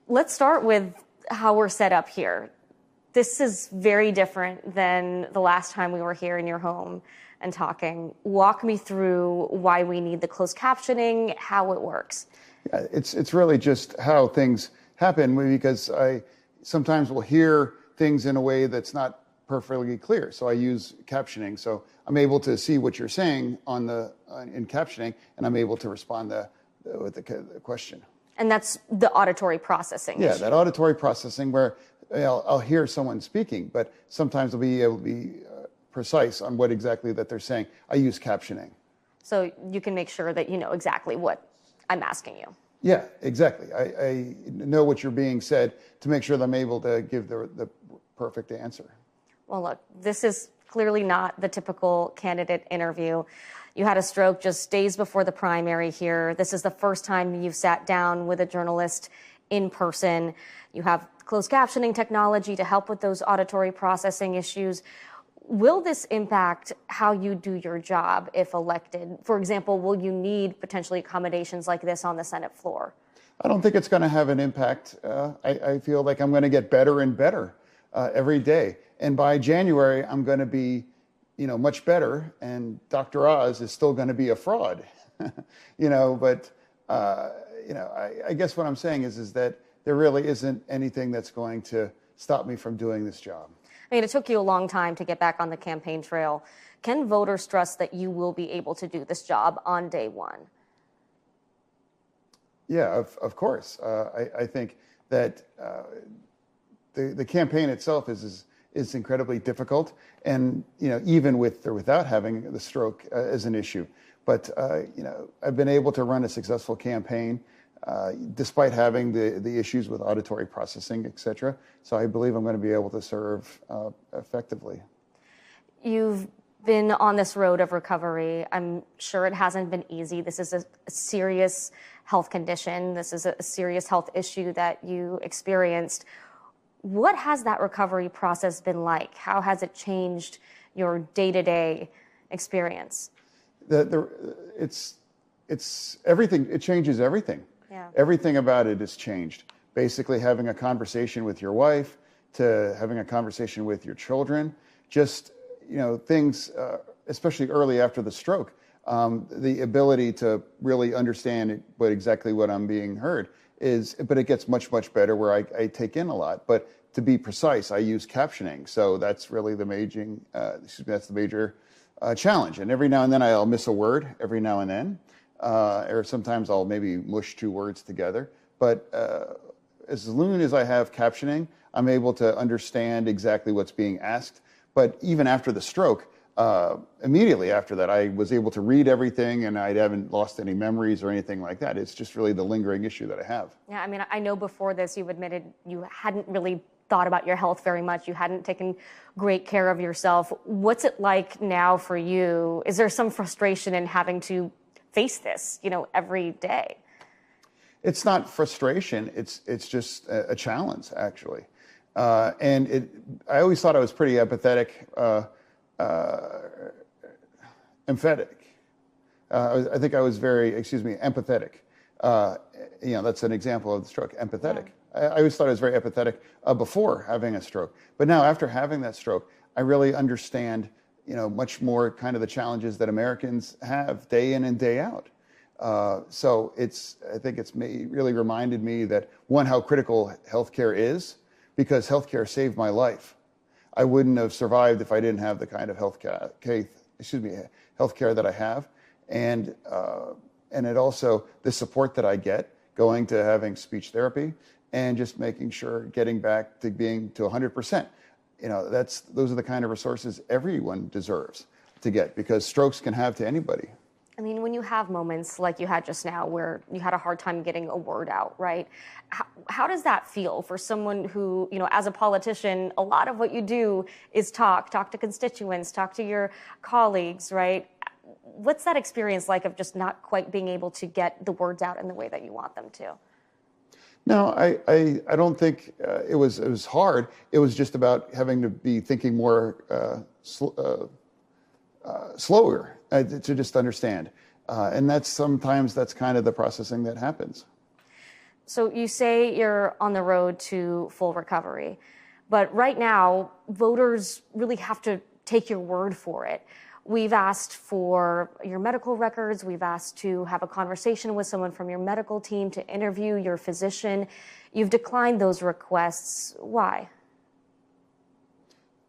Let's start with how we're set up here. This is very different than the last time we were here in your home and talking. Walk me through why we need the closed captioning, how it works. Yeah, it's really just how things happen, because I sometimes will hear things in a way that's not perfectly clear. So I use captioning. So I'm able to see what you're saying in captioning, and I'm able to respond with the question. And that's the auditory processing. Yeah, issue. that auditory processing where I'll hear someone speaking, but sometimes I'll be able to be precise on what exactly that they're saying. I use captioning. So you can make sure that you know exactly what I'm asking you. Yeah, exactly. I know what you're being said to make sure that I'm able to give the perfect answer. Well, look, this is clearly not the typical candidate interview. You had a stroke just days before the primary here. This is the first time you've sat down with a journalist in person. You have closed captioning technology to help with those auditory processing issues. Will this impact how you do your job if elected? For example, will you need potentially accommodations like this on the Senate floor? I don't think it's going to have an impact. I feel like I'm going to get better and better every day. And by January, I'm going to be, much better. And Dr. Oz is still going to be a fraud, But I guess what I'm saying is that there really isn't anything that's going to stop me from doing this job. I mean, it took you a long time to get back on the campaign trail. Can voters trust that you will be able to do this job on day one? Yeah, of course. I think that the campaign itself is incredibly difficult, and even with or without having the stroke as an issue. But I've been able to run a successful campaign despite having the issues with auditory processing, et cetera. So I believe I'm going to be able to serve effectively. You've been on this road of recovery. I'm sure it hasn't been easy. This is a serious health condition. This is a serious health issue that you experienced. What has that recovery process been like? How has it changed your day-to-day experience? It's everything. It changes everything. Yeah. Everything about it has changed. Basically, having a conversation with your wife, to having a conversation with your children, just things, especially early after the stroke, the ability to really understand exactly what I'm being heard but it gets much, much better where I take in a lot. But to be precise, I use captioning. So that's really the major challenge. And every now and then I'll miss a word every now and then, or sometimes I'll maybe mush two words together. But as soon as I have captioning, I'm able to understand exactly what's being asked. But even after the stroke, immediately after that, I was able to read everything, and I haven't lost any memories or anything like that. It's just really the lingering issue that I have. Yeah, I mean, I know before this you've admitted you hadn't really thought about your health very much. You hadn't taken great care of yourself. What's it like now for you? Is there some frustration in having to face this, every day? It's not frustration. It's just a challenge, actually. And I always thought I was pretty emphatic. I think I was empathetic. That's an example of the stroke, empathetic. Yeah. I always thought I was very empathetic before having a stroke. But now after having that stroke, I really understand, much more kind of the challenges that Americans have day in and day out. So I think it's really reminded me that, one, how critical healthcare is, because healthcare saved my life. I wouldn't have survived if I didn't have the kind of healthcare that I have, and it also the support that I get going to having speech therapy and just making sure getting back to being to 100%. Those are the kind of resources everyone deserves to get, because strokes can have to anybody. I mean, when you have moments like you had just now where you had a hard time getting a word out, right? How does that feel for someone who, as a politician, a lot of what you do is talk to constituents, talk to your colleagues, right? What's that experience like of just not quite being able to get the words out in the way that you want them to? No, I don't think it was hard. It was just about having to be thinking more slower to just understand. And sometimes that's kind of the processing that happens. So you say you're on the road to full recovery, but right now, voters really have to take your word for it. We've asked for your medical records. We've asked to have a conversation with someone from your medical team, to interview your physician. You've declined those requests. Why?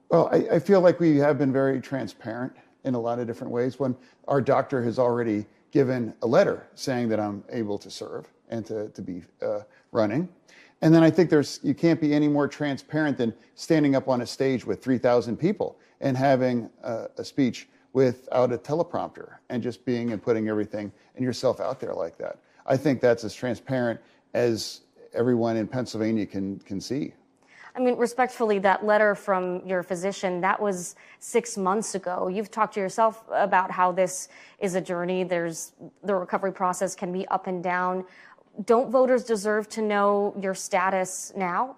Well, I feel like we have been very transparent in a lot of different ways. When our doctor has already given a letter saying that I'm able to serve and to be running. And then I think you can't be any more transparent than standing up on a stage with 3,000 people and having a speech without a teleprompter and just being and putting everything and yourself out there like that. I think that's as transparent as everyone in Pennsylvania can see. I mean, respectfully, that letter from your physician, that was 6 months ago. You've talked to yourself about how this is a journey. The recovery process can be up and down. Don't voters deserve to know your status now?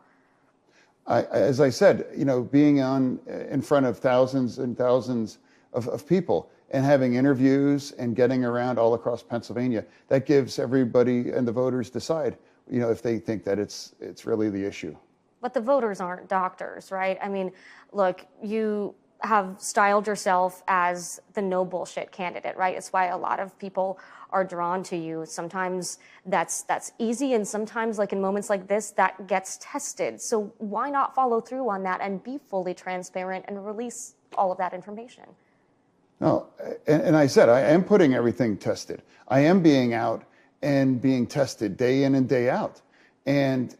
As I said, being in front of thousands and thousands of people and having interviews and getting around all across Pennsylvania, that gives everybody and the voters decide, if they think that it's really the issue. But the voters aren't doctors, right? I mean, look, you have styled yourself as the no bullshit candidate, right? It's why a lot of people are drawn to you. Sometimes that's easy, and sometimes, like in moments like this, that gets tested. So why not follow through on that and be fully transparent and release all of that information? No, and I said I am putting everything tested. I am being out and being tested day in and day out. And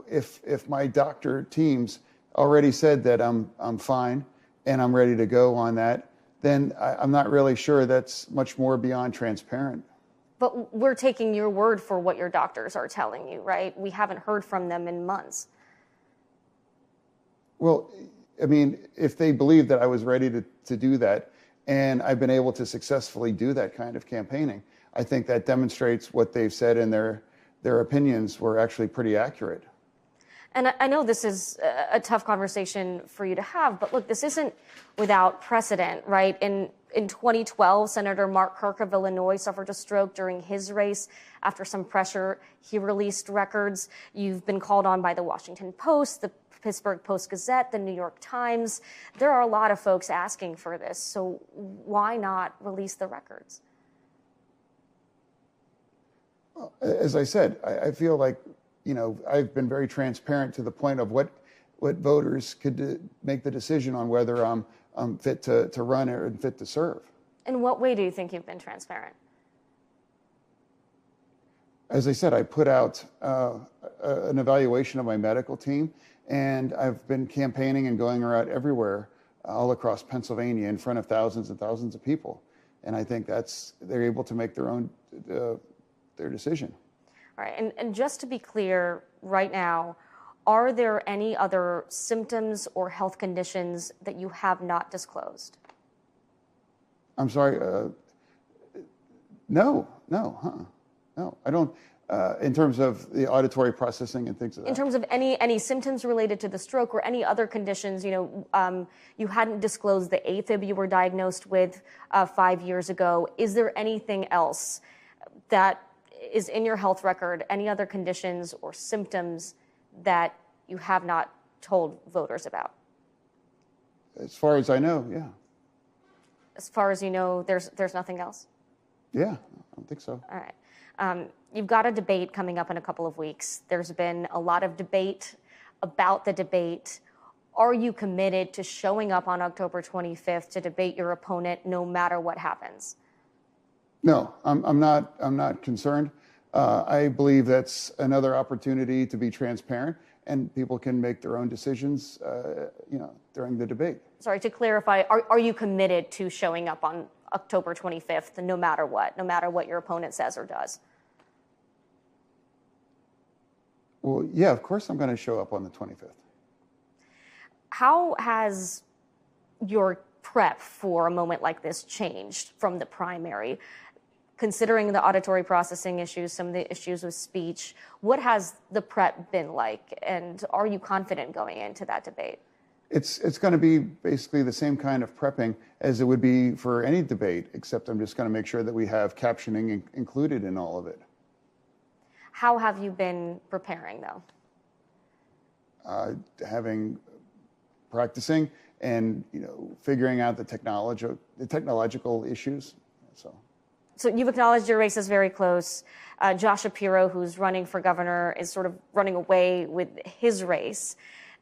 if my doctor teams already said that I'm fine and I'm ready to go on that, then I'm not really sure that's much more beyond transparent. But we're taking your word for what your doctors are telling you, right? We haven't heard from them in months. Well, I mean, if they believe that I was ready to do that, and I've been able to successfully do that kind of campaigning, I think that demonstrates what they've said in their opinions were actually pretty accurate. And I know this is a tough conversation for you to have, but look, this isn't without precedent, right? In 2012, Senator Mark Kirk of Illinois suffered a stroke during his race. After some pressure, he released records. You've been called on by the Washington Post, the Pittsburgh Post-Gazette, the New York Times. There are a lot of folks asking for this, so why not release the records? As I said, I feel like, I've been very transparent to the point of what voters could make the decision on whether I'm fit to run or fit to serve. In what way do you think you've been transparent? As I said, I put out an evaluation of my medical team, and I've been campaigning and going around everywhere all across Pennsylvania in front of thousands and thousands of people. And I think they're able to make their decision. All right, and just to be clear right now, are there any other symptoms or health conditions that you have not disclosed? I'm sorry, no, I don't, in terms of the auditory processing and things like that. In terms of any symptoms related to the stroke or any other conditions, you hadn't disclosed the AFib you were diagnosed with 5 years ago. Is there anything else that is in your health record, any other conditions or symptoms that you have not told voters about? As far as I know, yeah. As far as you know, there's nothing else? Yeah, I don't think so. All right. You've got a debate coming up in a couple of weeks. There's been a lot of debate about the debate. Are you committed to showing up on October 25th to debate your opponent no matter what happens? No, I'm not concerned. I believe that's another opportunity to be transparent, and people can make their own decisions, during the debate. Sorry, to clarify, are you committed to showing up on October 25th, no matter what your opponent says or does? Well, yeah, of course I'm going to show up on the 25th. How has your prep for a moment like this changed from the primary? Considering the auditory processing issues, some of the issues with speech, what has the prep been like? And are you confident going into that debate? It's going to be basically the same kind of prepping as it would be for any debate, except I'm just going to make sure that we have captioning included in all of it. How have you been preparing, though? Practicing and figuring out the technological issues. So you've acknowledged your race is very close. Josh Shapiro, who's running for governor, is sort of running away with his race,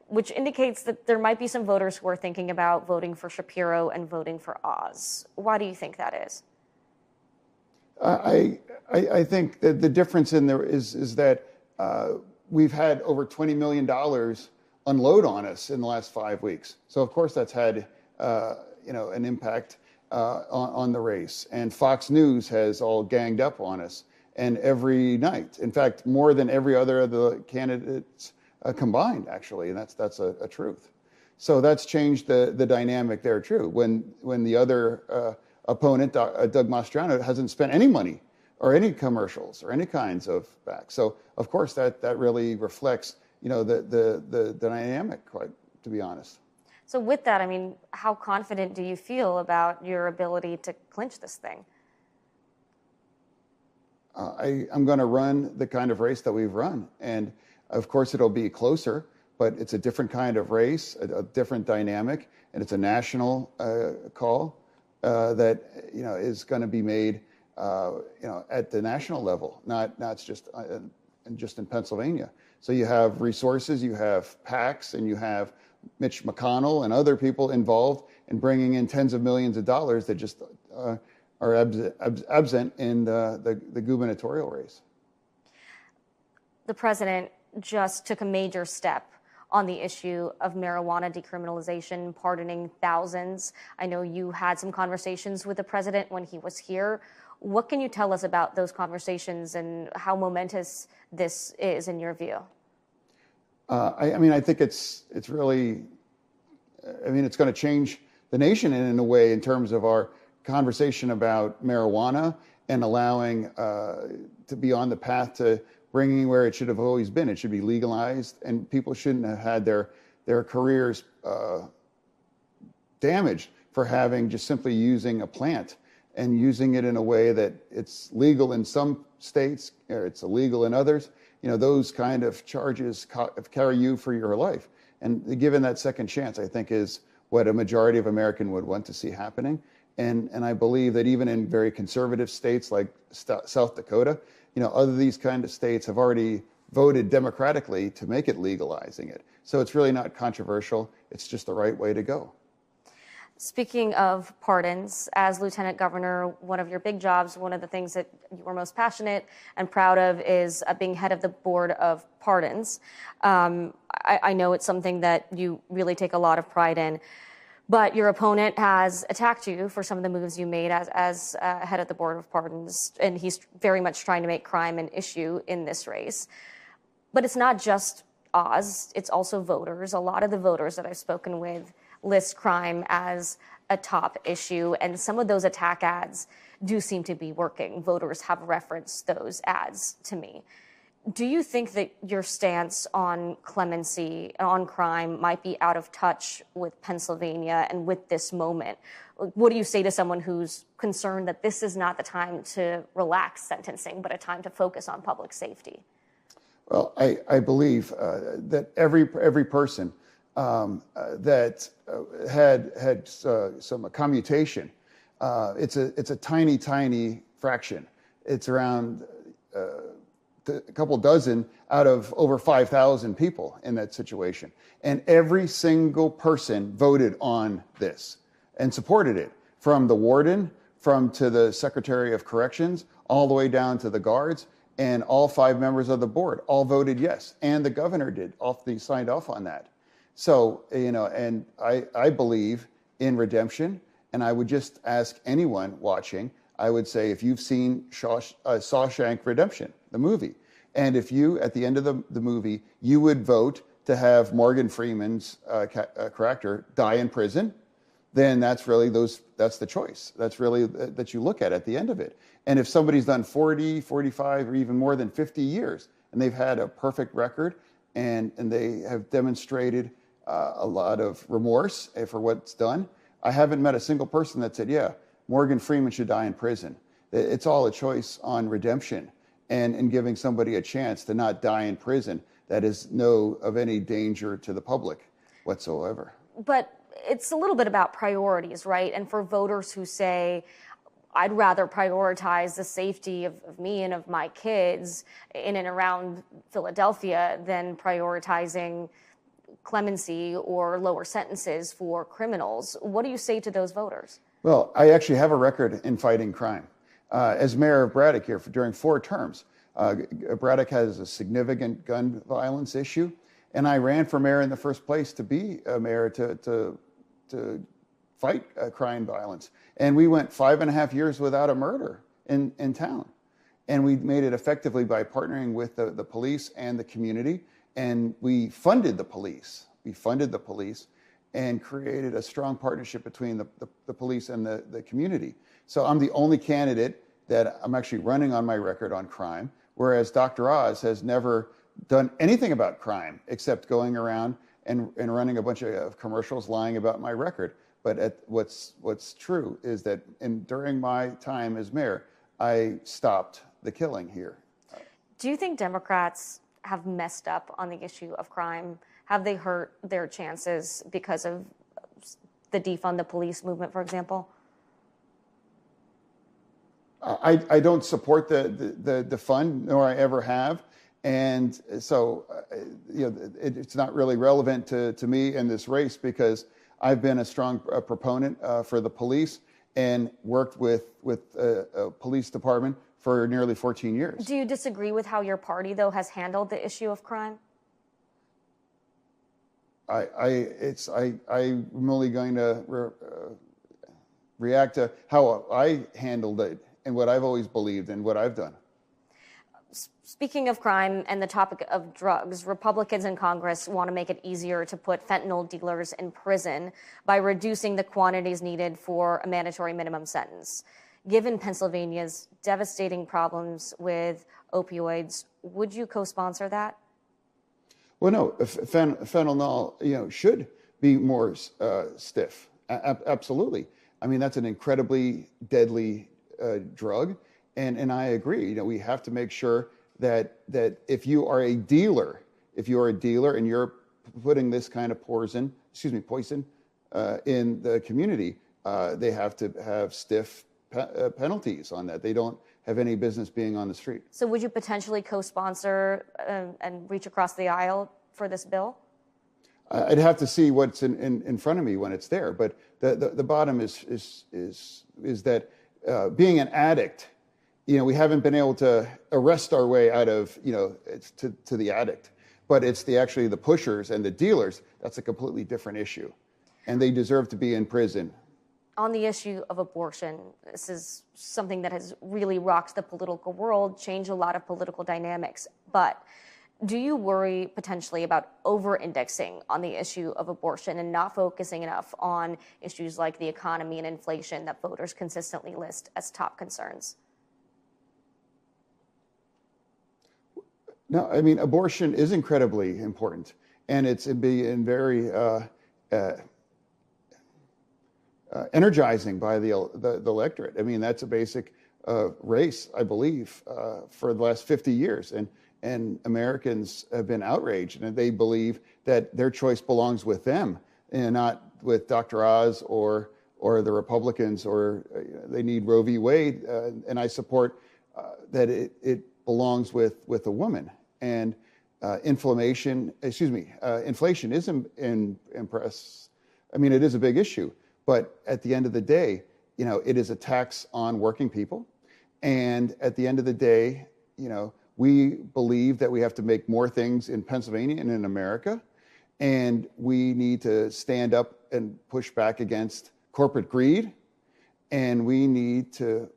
which indicates that there might be some voters who are thinking about voting for Shapiro and voting for Oz. Why do you think that is? I think that the difference in there is that we've had over $20 million unload on us in the last 5 weeks. So of course that's had an impact on the race. And Fox News has all ganged up on us, and every night, in fact, more than every other of the candidates combined, actually, and that's a truth. So that's changed the dynamic there, too. When the other opponent, Doug Mastriano, hasn't spent any money or any commercials or any kinds of back. So of course that really reflects the dynamic, to be honest. So with that, I mean, how confident do you feel about your ability to clinch this thing? I'm going to run the kind of race that we've run. And of course, it'll be closer, but it's a different kind of race, a different dynamic, and it's a national call that is going to be made at the national level, not just in Pennsylvania. So you have resources, you have PACs, and you have Mitch McConnell and other people involved in bringing in tens of millions of dollars that just are absent in the gubernatorial race. The president just took a major step on the issue of marijuana decriminalization, pardoning thousands. I know you had some conversations with the president when he was here. What can you tell us about those conversations and how momentous this is in your view? I think it's really, it's going to change the nation in a way in terms of our conversation about marijuana and allowing to be on the path to bringing where it should have always been. It should be legalized, and people shouldn't have had their careers damaged for having just simply using a plant and using it in a way that it's legal in some states, or it's illegal in others. Those kind of charges carry you for your life. And given that second chance, I think, is what a majority of Americans would want to see happening. And I believe that even in very conservative states like South Dakota, other these kind of states have already voted democratically to make it legalizing it. So it's really not controversial. It's just the right way to go. Speaking of pardons, as Lieutenant Governor, one of your big jobs, one of the things that you are most passionate and proud of is being head of the Board of Pardons. I know it's something that you really take a lot of pride in, but your opponent has attacked you for some of the moves you made as head of the Board of Pardons, and he's very much trying to make crime an issue in this race. But it's not just Oz, it's also voters. A lot of the voters that I've spoken with list crime as a top issue, and some of those attack ads do seem to be working. Voters have referenced those ads to me. Do you think that your stance on clemency, on crime, might be out of touch with Pennsylvania and with this moment? What do you say to someone who's concerned that this is not the time to relax sentencing, but a time to focus on public safety? Well, I believe that every person that had some commutation. It's a tiny fraction. It's around a couple dozen out of over 5,000 people in that situation. And every single person voted on this and supported it, from the warden, to the Secretary of Corrections, all the way down to the guards, and all 5 members of the board all voted yes. And the governor did. They signed off on that. So, and I believe in redemption, and I would just ask anyone watching, I would say, if you've seen Shawshank Redemption, the movie, and if you, at the end of the movie, you would vote to have Morgan Freeman's character die in prison, then that's the choice. That's really that you look at the end of it. And if somebody's done 40, 45, or even more than 50 years, and they've had a perfect record, and they have demonstrated a lot of remorse for what's done, I haven't met a single person that said, yeah, Morgan Freeman should die in prison. It's all a choice on redemption. and giving somebody a chance to not die in prison that is of any danger to the public whatsoever. But it's a little bit about priorities, right? And for voters who say, I'd rather prioritize the safety of me and of my kids in and around Philadelphia than prioritizing clemency or lower sentences for criminals. What do you say to those voters? Well, I actually have a record in fighting crime. As mayor of Braddock here during 4 terms, Braddock has a significant gun violence issue, and I ran for mayor in the first place to be a mayor to fight crime violence. And we went 5.5 years without a murder in town. And we made it effectively by partnering with the police and the community. And we funded the police. We funded the police and created a strong partnership between the police and the community. So I'm the only candidate that I'm actually running on my record on crime, whereas Dr. Oz has never done anything about crime except going around and running a bunch of commercials lying about my record. But what's true is that during my time as mayor, I stopped the killing here. Do you think Democrats have messed up on the issue of crime? Have they hurt their chances because of the defund the police movement, for example? I don't support the fund, nor I ever have. And so, it's not really relevant to me in this race because I've been a strong proponent for the police and worked with a police department for nearly 14 years. Do you disagree with how your party, though, has handled the issue of crime? I'm only going to react to how I handled it and what I've always believed and what I've done. Speaking of crime and the topic of drugs, Republicans in Congress want to make it easier to put fentanyl dealers in prison by reducing the quantities needed for a mandatory minimum sentence. Given Pennsylvania's devastating problems with opioids, would you co-sponsor that? Well, no, fentanyl, should be more stiff. Absolutely. I mean, that's an incredibly deadly drug. And I agree, we have to make sure that if you are a dealer and you're putting this kind of poison in the community, they have to have stiff penalties on that. They don't have any business being on the street. So would you potentially co-sponsor and reach across the aisle for this bill? I'd have to see what's in front of me when it's there. But the bottom is that being an addict, we haven't been able to arrest our way out of, to the addict. But it's actually the pushers and the dealers. That's a completely different issue. And they deserve to be in prison. On the issue of abortion, this is something that has really rocked the political world, changed a lot of political dynamics. But do you worry potentially about over-indexing on the issue of abortion and not focusing enough on issues like the economy and inflation that voters consistently list as top concerns? No, I mean, abortion is incredibly important, and it's being very energizing by the electorate. I mean, that's a basic race, I believe, for the last 50 years, and Americans have been outraged, and they believe that their choice belongs with them, and not with Dr. Oz or the Republicans, or they need Roe v. Wade, and I support that it belongs with a woman. And inflation is impress. I mean, it is a big issue, but at the end of the day, it is a tax on working people. And at the end of the day, we believe that we have to make more things in Pennsylvania and in America. And we need to stand up and push back against corporate greed. And we need to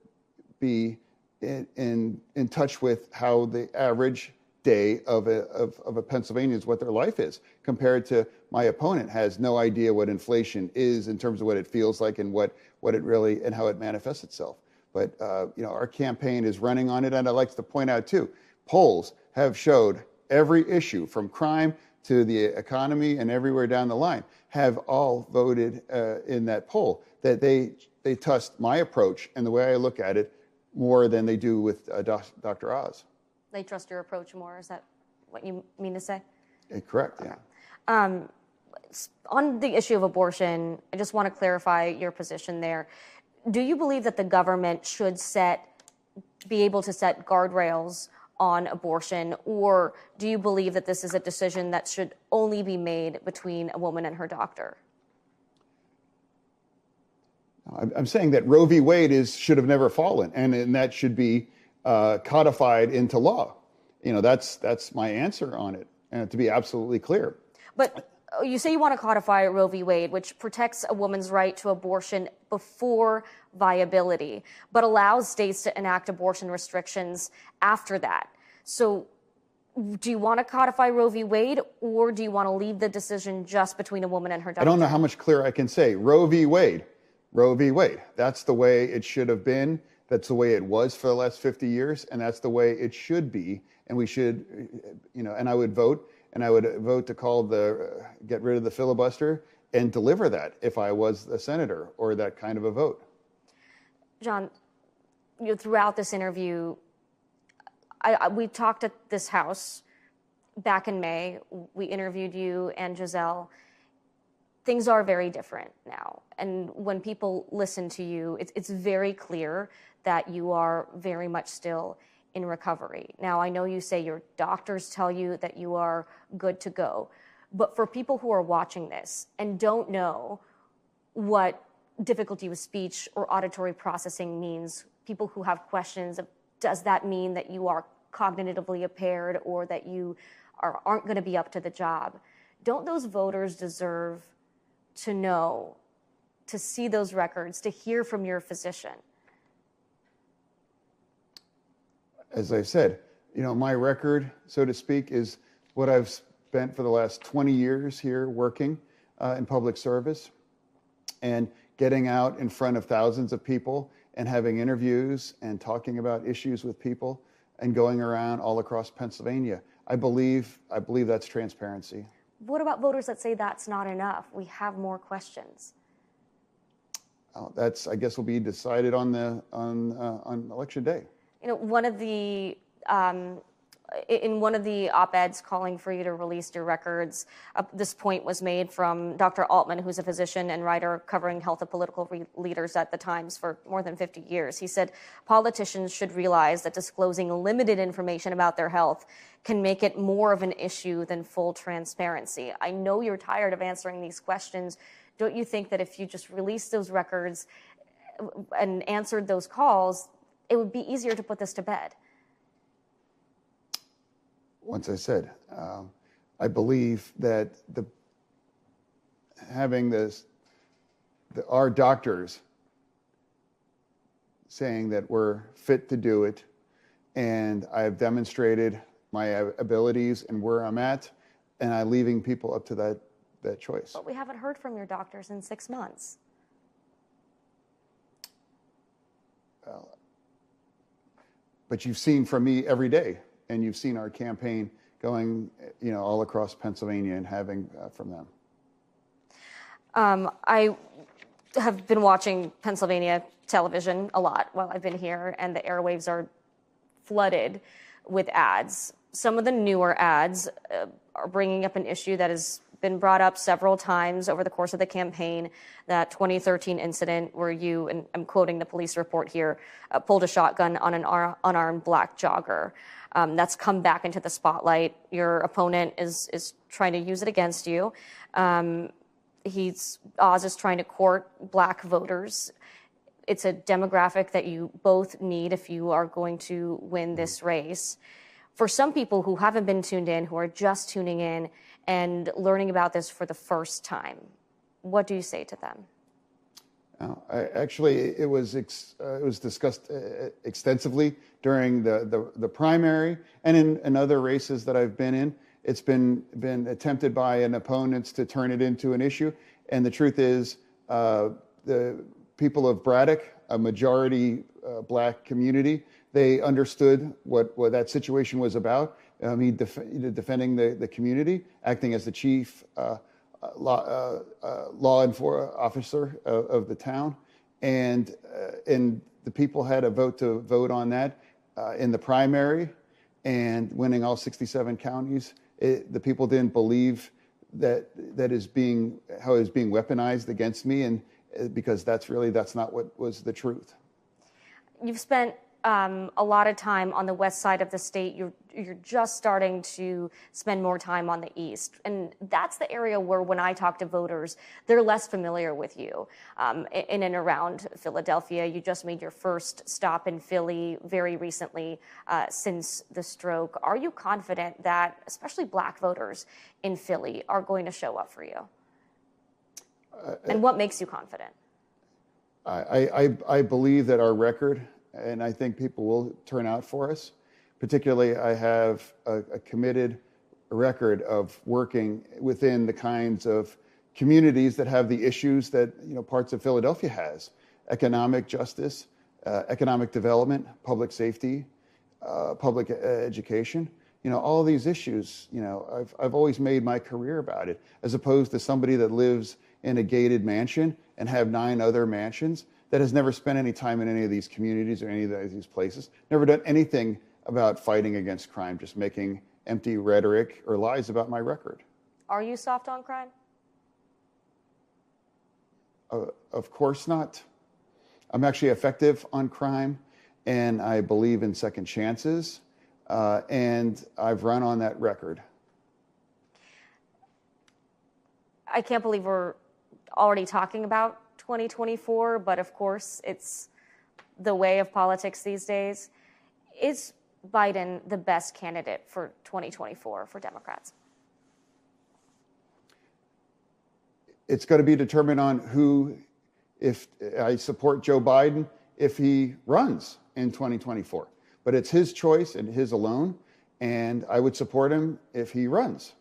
be in touch with how the average day of a Pennsylvanian is, what their life is, compared to my opponent has no idea what inflation is in terms of what it feels like and what it really and how it manifests itself. But our campaign is running on it, and I'd like to point out too, polls have showed every issue from crime to the economy and everywhere down the line have all voted in that poll that they trust my approach and the way I look at it more than they do with Dr. Oz. They trust your approach more. Is that what you mean to say? Correct, yeah. On the issue of abortion, I just want to clarify your position there. Do you believe that the government should be able to set guardrails on abortion, or do you believe that this is a decision that should only be made between a woman and her doctor? I'm saying that Roe v. Wade should have never fallen, and that should be codified into law. That's my answer on it, and to be absolutely clear. But you say you want to codify Roe v. Wade, which protects a woman's right to abortion before viability, but allows states to enact abortion restrictions after that. So do you want to codify Roe v. Wade, or do you want to leave the decision just between a woman and her doctor? I don't know how much clearer I can say. Roe v. Wade. Roe v. Wade. That's the way it should have been. That's the way it was for the last 50 years, and that's the way it should be. And we should, and I would vote. And I would vote to get rid of the filibuster and deliver that if I was a senator or that kind of a vote. John, throughout this interview, we talked at this house back in May. We interviewed you and Giselle. Things are very different now. And when people listen to you, it's very clear that you are very much still in recovery. Now, I know you say your doctors tell you that you are good to go, but for people who are watching this and don't know what difficulty with speech or auditory processing means, people who have questions of, does that mean that you are cognitively impaired or that you aren't going to be up to the job? Don't those voters deserve to know, to see those records, to hear from your physician? As I said, my record, so to speak, is what I've spent for the last 20 years here working in public service and getting out in front of thousands of people and having interviews and talking about issues with people and going around all across Pennsylvania. I believe that's transparency. What about voters that say that's not enough? We have more questions. That's, I guess, will be decided on election day. One of the in one of the op-eds calling for you to release your records, this point was made from Dr. Altman, who's a physician and writer covering health and political leaders at the Times for more than 50 years. He said politicians should realize that disclosing limited information about their health can make it more of an issue than full transparency. I know you're tired of answering these questions. Don't you think that if you just released those records and answered those calls, it would be easier to put this to bed? Once I said, I believe that having our doctors saying that we're fit to do it, and I have demonstrated my abilities and where I'm at, and I'm leaving people up to that choice. But we haven't heard from your doctors in 6 months. But you've seen from me every day, and you've seen our campaign going, all across Pennsylvania and having from them. I have been watching Pennsylvania television a lot while I've been here, and the airwaves are flooded with ads. Some of the newer ads are bringing up an issue that has been brought up several times over the course of the campaign, that 2013 incident where you, and I'm quoting the police report here, pulled a shotgun on an unarmed black jogger. That's come back into the spotlight. Your opponent is trying to use it against you. Oz is trying to court black voters. It's a demographic that you both need if you are going to win this race. For some people who haven't been tuned in, who are just tuning in and learning about this for the first time, what do you say to them? It was discussed extensively during the primary and in other races that I've been in. It's been attempted by an opponents to turn it into an issue, and the truth is, the people of Braddock, a majority black community, they understood what that situation was about. Defending the community, acting as the chief law enforcement officer of the town, and the people had a vote on that in the primary, and winning all 67 counties. The people didn't believe that is being how it was being weaponized against me, and because that's not what was the truth. You've spent a lot of time on the west side of the state. You're just starting to spend more time on the east, and that's the area where, when I talk to voters, they're less familiar with you. In and around Philadelphia, you just made your first stop in Philly very recently since the stroke. Are you confident that especially Black voters in Philly are going to show up for you? And what makes you confident? I believe that our record, and I think people will turn out for us. Particularly, I have a committed record of working within the kinds of communities that have the issues that parts of Philadelphia has: economic justice, economic development, public safety, public education. All of these issues. I've always made my career about it, as opposed to somebody that lives in a gated mansion and have 9 other mansions, that has never spent any time in any of these communities or any of these places, never done anything about fighting against crime, just making empty rhetoric or lies about my record. Are you soft on crime? Of course not. I'm actually effective on crime, and I believe in second chances, and I've run on that record. I can't believe we're already talking about 2024, but of course it's the way of politics these days. Is Biden the best candidate for 2024 for Democrats? It's going to be determined on if I support Joe Biden if he runs in 2024. But it's his choice and his alone, and I would support him if he runs.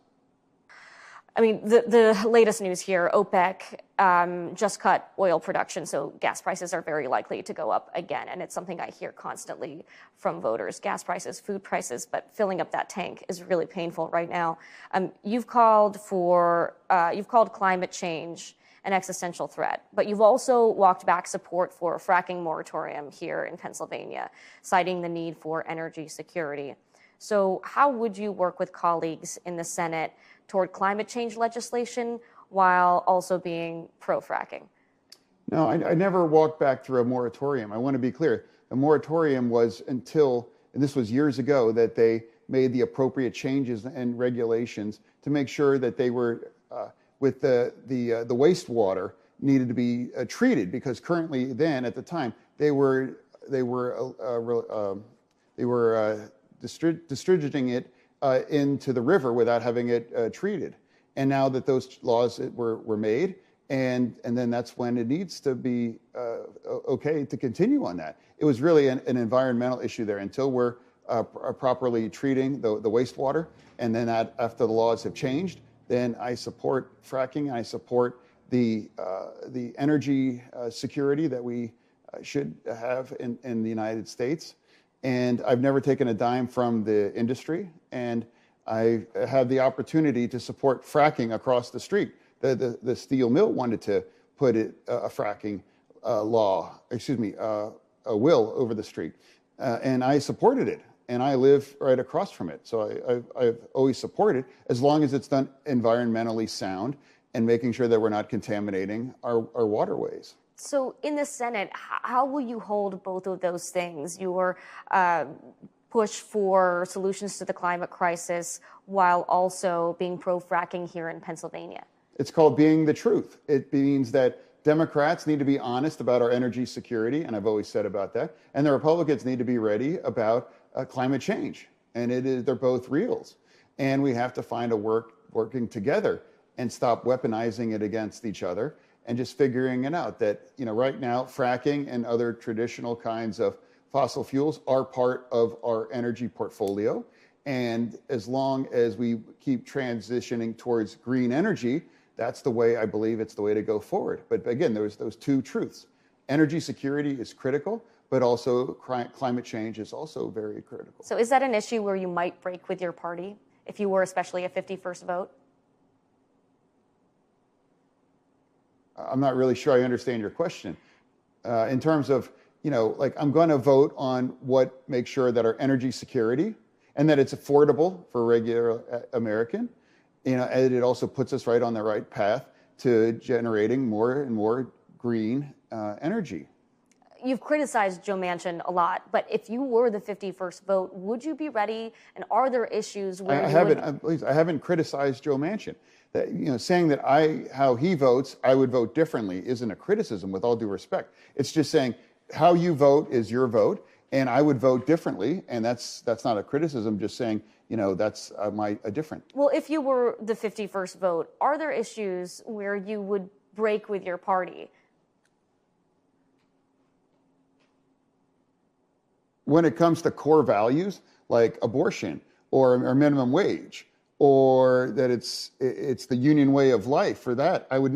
I mean, the latest news here, OPEC just cut oil production, so gas prices are very likely to go up again. And it's something I hear constantly from voters: gas prices, food prices, but filling up that tank is really painful right now. You've called climate change an existential threat, but you've also walked back support for a fracking moratorium here in Pennsylvania, citing the need for energy security. So how would you work with colleagues in the Senate toward climate change legislation while also being pro-fracking? No, I never walked back through a moratorium. I want to be clear. The moratorium was until, and this was years ago, that they made the appropriate changes and regulations to make sure that they were, with the wastewater needed to be treated, because currently then at the time they were distributing it into the river without having it treated. And now that those laws were made, and then that's when it needs to be okay to continue on that. It was really an environmental issue there until we're properly treating the wastewater. And then after the laws have changed, then I support fracking. I support the energy security that we should have in the United States. And I've never taken a dime from the industry, and I have the opportunity to support fracking across the street. The steel mill wanted to put a fracking a will over the street, and I supported it, and I live right across from it. So I've always supported, as long as it's done environmentally sound and making sure that we're not contaminating our waterways. So in the Senate, how will you hold both of those things? Your push for solutions to the climate crisis while also being pro-fracking here in Pennsylvania? It's called being the truth. It means that Democrats need to be honest about our energy security, and I've always said about that, and the Republicans need to be ready about climate change. And they're both reals. And we have to find working together and stop weaponizing it against each other, and just figuring it out that, right now, fracking and other traditional kinds of fossil fuels are part of our energy portfolio. And as long as we keep transitioning towards green energy, that's the way, I believe it's the way to go forward. But again, there's those two truths. Energy security is critical, but also climate change is also very critical. So is that an issue where you might break with your party if you were especially a 51st vote? I'm not really sure I understand your question. In terms of, I'm going to vote on what makes sure that our energy security, and that it's affordable for a regular American. And it also puts us right on the right path to generating more and more green energy. You've criticized Joe Manchin a lot, but if you were the 51st vote, would you be ready? And are there issues where I haven't criticized Joe Manchin. That, saying that how he votes, I would vote differently isn't a criticism, with all due respect. It's just saying how you vote is your vote, and I would vote differently, and that's not a criticism. Just saying, that's a different. Well, if you were the 51st vote, are there issues where you would break with your party? When it comes to core values like abortion or minimum wage, or that it's the union way of life, for that I would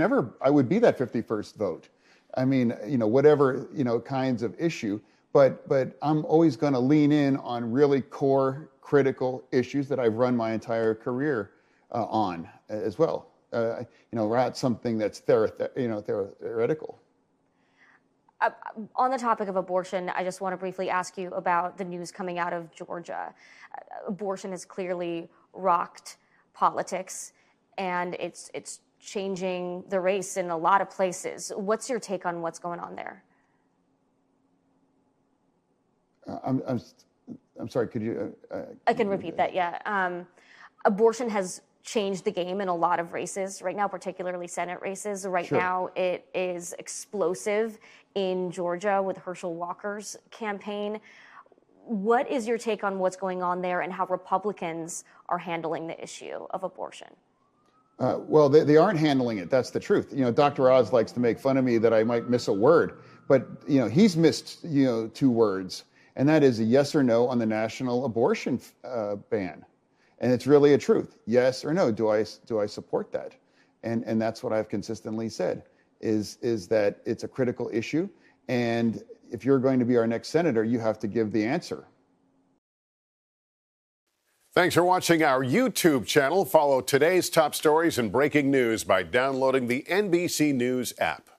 be that 51st vote. I mean, whatever kinds of issue, but I'm always going to lean in on really core critical issues that I've run my entire career on as well. Not something that's theoretical. On the topic of abortion, I just want to briefly ask you about the news coming out of Georgia. Abortion has clearly rocked politics, and it's changing the race in a lot of places. What's your take on what's going on there? I'm sorry. Could you? I can repeat that. Yeah, abortion has changed the game in a lot of races right now, particularly Senate races. Right now, it is explosive in Georgia with Herschel Walker's campaign. What is your take on what's going on there and how Republicans are handling the issue of abortion? Well, they aren't handling it. That's the truth. Dr. Oz likes to make fun of me that I might miss a word, but he's missed 2 words, and that is a yes or no on the national abortion ban. And it's really a truth. Yes or no. Do I support that? And that's what I've consistently said is that it's a critical issue. And if you're going to be our next senator, you have to give the answer. Thanks for watching our YouTube channel. Follow today's top stories and breaking news by downloading the NBC News app.